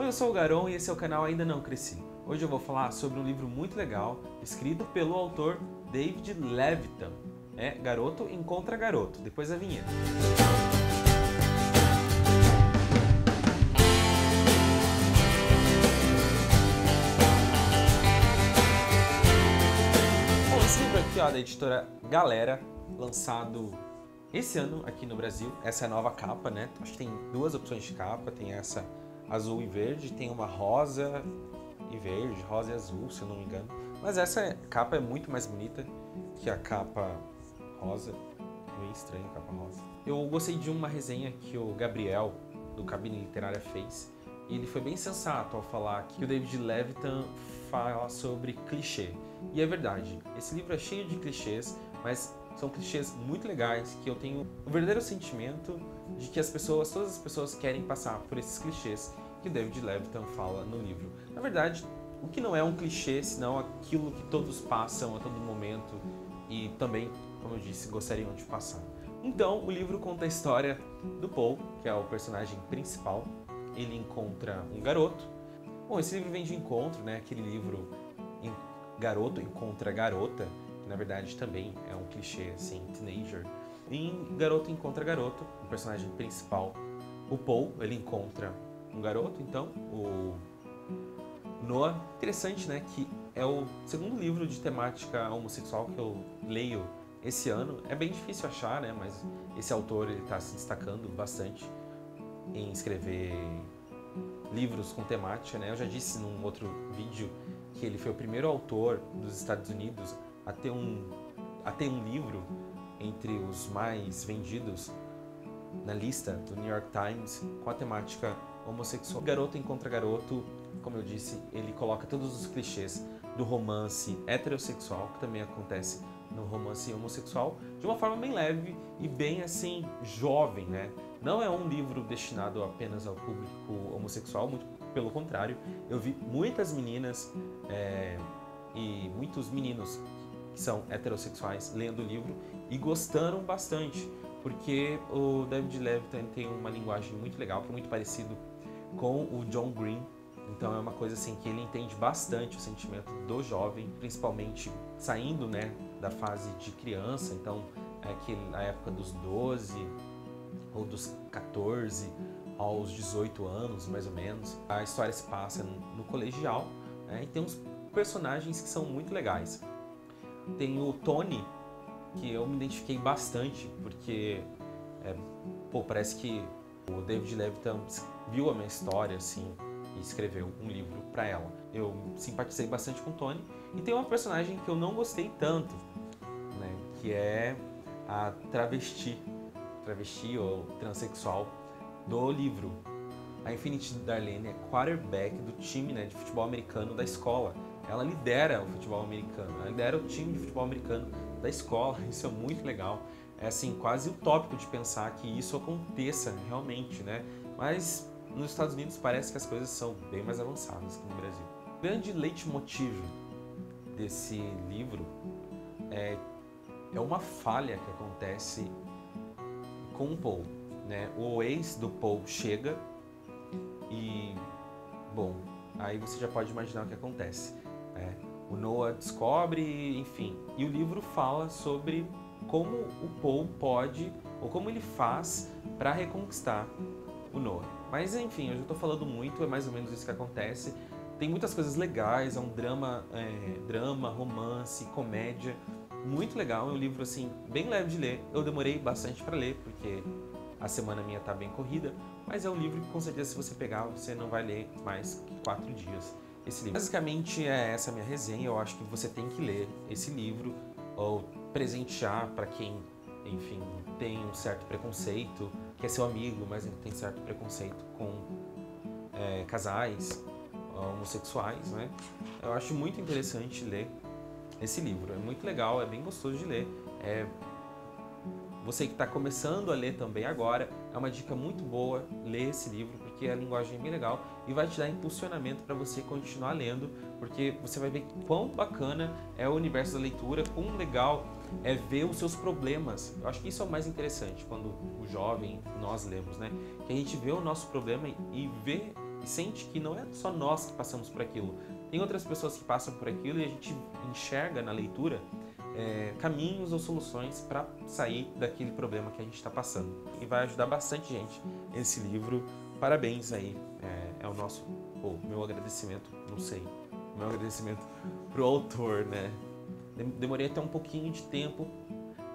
Oi, eu sou o Garon e esse é o canal Ainda Não Cresci. Hoje eu vou falar sobre um livro muito legal, escrito pelo autor David Levitan. É Garoto Encontra Garoto, depois a vinheta. Bom, esse livro aqui, ó, da editora Galera, lançado esse ano aqui no Brasil. Essa é a nova capa, né? Acho que tem duas opções de capa, tem essa azul e verde, tem uma rosa e verde, rosa e azul, se eu não me engano. Mas essa capa é muito mais bonita que a capa rosa. Meio estranha a capa rosa. Eu gostei de uma resenha que o Gabriel, do Cabine Literária, fez. E ele foi bem sensato ao falar que o David Levitan fala sobre clichê. E é verdade, esse livro é cheio de clichês, mas são clichês muito legais, que eu tenho o verdadeiro sentimento de que todas as pessoas querem passar por esses clichês que o David Levitan fala no livro. Na verdade, o que não é um clichê, senão aquilo que todos passam a todo momento e também, como eu disse, gostariam de passar. Então, o livro conta a história do Paul, que é o personagem principal. Ele encontra um garoto. Bom, esse livro vem de encontro, né? Aquele livro Garoto Encontra Garota, que na verdade também é um clichê, assim, teenager. Em Garoto Encontra Garoto, o personagem principal, o Paul, ele encontra um garoto, então, o Noah. Interessante, né, que é o segundo livro de temática homossexual que eu leio esse ano. É bem difícil achar, né, mas esse autor ele está se destacando bastante em escrever livros com temática, né. Eu já disse num outro vídeo que ele foi o primeiro autor dos Estados Unidos a ter um livro entre os mais vendidos na lista do New York Times com a temática homossexual. Garoto Encontra Garoto, como eu disse, ele coloca todos os clichês do romance heterossexual, que também acontece no romance homossexual, de uma forma bem leve e bem, assim, jovem, né? Não é um livro destinado apenas ao público homossexual, muito pelo contrário. Eu vi muitas meninas e muitos meninos que são heterossexuais lendo o livro e gostaram bastante, porque o David Levitan tem uma linguagem muito legal, que é muito parecido com o John Green. Então é uma coisa assim que ele entende bastante o sentimento do jovem, principalmente saindo, né, da fase de criança. Então é a época dos 12 ou dos 14 aos 18 anos, mais ou menos. A história se passa no colegial, né, e tem uns personagens que são muito legais. Tem o Tony, que eu me identifiquei bastante, porque parece que o David Levitan viu a minha história assim e escreveu um livro para ela. Eu simpatizei bastante com o Tony. E tem uma personagem que eu não gostei tanto, né, que é a travesti ou transexual do livro. A Infinity Darlene é quarterback do time, né, de futebol americano da escola. Ela lidera o futebol americano, ela lidera o time de futebol americano da escola. Isso é muito legal. É assim, quase utópico de pensar que isso aconteça realmente, né? Mas nos Estados Unidos parece que as coisas são bem mais avançadas que no Brasil. O grande leitmotiv desse livro é uma falha que acontece com o Paul, né? O ex do Paul chega e, bom, aí você já pode imaginar o que acontece. O Noah descobre, enfim, e o livro fala sobre como o Paul pode, ou como ele faz para reconquistar o Noah. Mas enfim, eu já estou falando muito, é mais ou menos isso que acontece. Tem muitas coisas legais, é um drama, romance, comédia, muito legal. É um livro assim bem leve de ler. Eu demorei bastante para ler porque a semana minha tá bem corrida, mas é um livro que com certeza se você pegar você não vai ler mais que 4 dias. Esse livro. Basicamente é essa a minha resenha. Eu acho que você tem que ler esse livro ou presentear para quem, enfim, tem um certo preconceito, que é seu amigo, mas tem certo preconceito com casais homossexuais, né? Eu acho muito interessante ler esse livro. É muito legal, é bem gostoso de ler. Você que está começando a ler também agora, é uma dica muito boa ler esse livro, porque a linguagem é bem legal e vai te dar impulsionamento para você continuar lendo, porque você vai ver quão bacana é o universo da leitura, quão legal é ver os seus problemas. Eu acho que isso é o mais interessante quando o jovem, nós lemos, né? Que a gente vê o nosso problema e vê e sente que não é só nós que passamos por aquilo. Tem outras pessoas que passam por aquilo e a gente enxerga na leitura caminhos ou soluções para sair daquele problema que a gente está passando. E vai ajudar bastante gente esse livro. Parabéns aí. É o nosso, meu agradecimento, não sei, meu agradecimento pro autor, né? Demorei até um pouquinho de tempo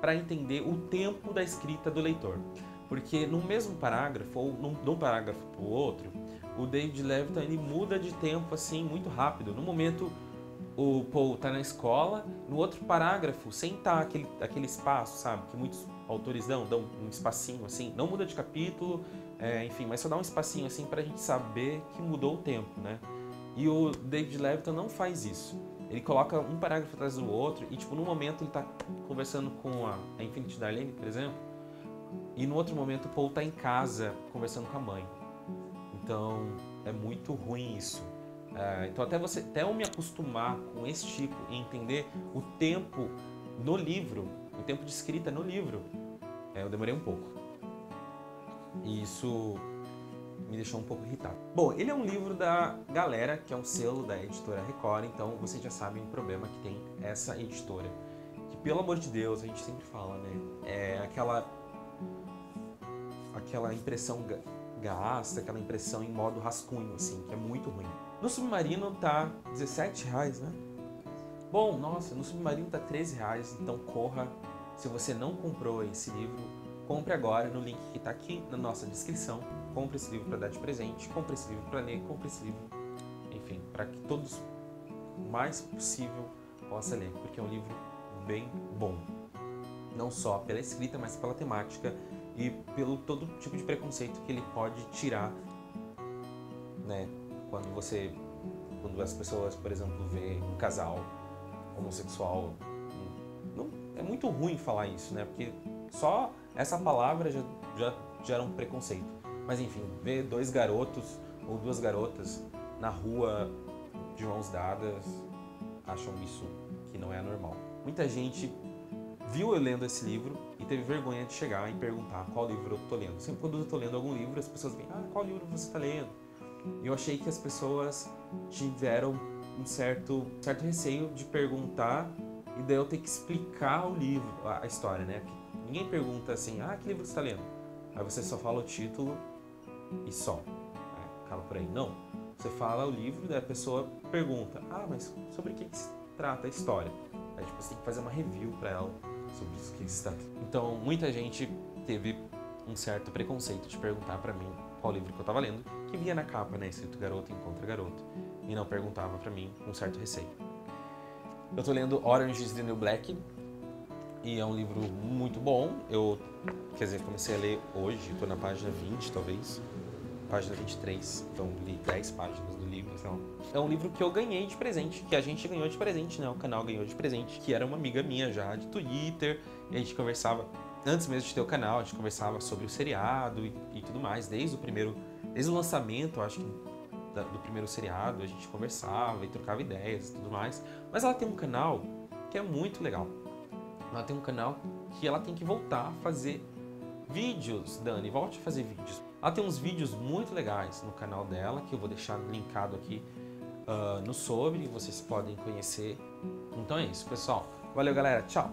para entender o tempo da escrita do leitor. Porque no mesmo parágrafo, ou de um parágrafo para o outro, o David Levitan ele muda de tempo assim muito rápido. No momento o Paul tá na escola, no outro parágrafo, sem estar aquele espaço, sabe? Que muitos autores dão um espacinho assim, não muda de capítulo, enfim, mas só dá um espacinho assim pra gente saber que mudou o tempo, né? E o David Levitan não faz isso. Ele coloca um parágrafo atrás do outro e, tipo, num momento ele tá conversando com a Infinity Darlene, por exemplo, e no outro momento o Paul tá em casa conversando com a mãe. Então, é muito ruim isso. Então, até eu me acostumar com esse tipo e entender o tempo no livro, o tempo de escrita no livro, eu demorei um pouco. E isso me deixou um pouco irritado. Bom, ele é um livro da Galera, que é um selo da editora Record, então vocês já sabem o problema que tem essa editora. Que, pelo amor de Deus, a gente sempre fala, né? É aquela impressão gasta, aquela impressão em modo rascunho, assim, que é muito ruim. No Submarino tá R$17, né? Bom, nossa, no Submarino tá R$13, então corra. Se você não comprou esse livro, compre agora no link que tá aqui na nossa descrição. Compre esse livro para dar de presente, compre esse livro para ler, compre esse livro, enfim, para que todos o mais possível possam ler, porque é um livro bem bom. Não só pela escrita, mas pela temática e pelo todo tipo de preconceito que ele pode tirar, né? Quando as pessoas, por exemplo, vê um casal homossexual, é muito ruim falar isso, né? Porque só essa palavra já gera um preconceito. Mas enfim, ver dois garotos ou duas garotas na rua de mãos dadas acham isso que não é normal. Muita gente viu eu lendo esse livro e teve vergonha de chegar e perguntar qual livro eu tô lendo. Sempre quando eu tô lendo algum livro, as pessoas vêm, qual livro você tá lendo? E eu achei que as pessoas tiveram um certo receio de perguntar e daí eu ter que explicar o livro, a história, né? Ninguém pergunta assim, que livro você tá lendo? Aí você só fala o título e só. Acaba por aí. Não. Você fala o livro, daí a pessoa pergunta, mas sobre o que se trata a história? Aí tipo, você tem que fazer uma review pra ela sobre o que se trata. Então, muita gente teve um certo preconceito de perguntar pra mim qual livro que eu tava lendo, que via na capa, né, escrito Garoto Encontra Garoto, e não perguntava pra mim com um certo receio. Eu tô lendo Orange is the New Black, e é um livro muito bom. Comecei a ler hoje, tô na página 20, talvez. Página 23, então li 10 páginas do livro, então. É um livro que eu ganhei de presente, que a gente ganhou de presente, né? O canal ganhou de presente, que era uma amiga minha já de Twitter, e a gente conversava, antes mesmo de ter o canal, a gente conversava sobre o seriado e tudo mais, desde o lançamento, acho que, do primeiro seriado, a gente conversava e trocava ideias e tudo mais. Mas ela tem um canal que é muito legal. Ela tem um canal que ela tem que voltar a fazer vídeos, Dani, volte a fazer vídeos. Ela tem uns vídeos muito legais no canal dela, que eu vou deixar linkado aqui no sobre, vocês podem conhecer. Então é isso, pessoal. Valeu, galera. Tchau!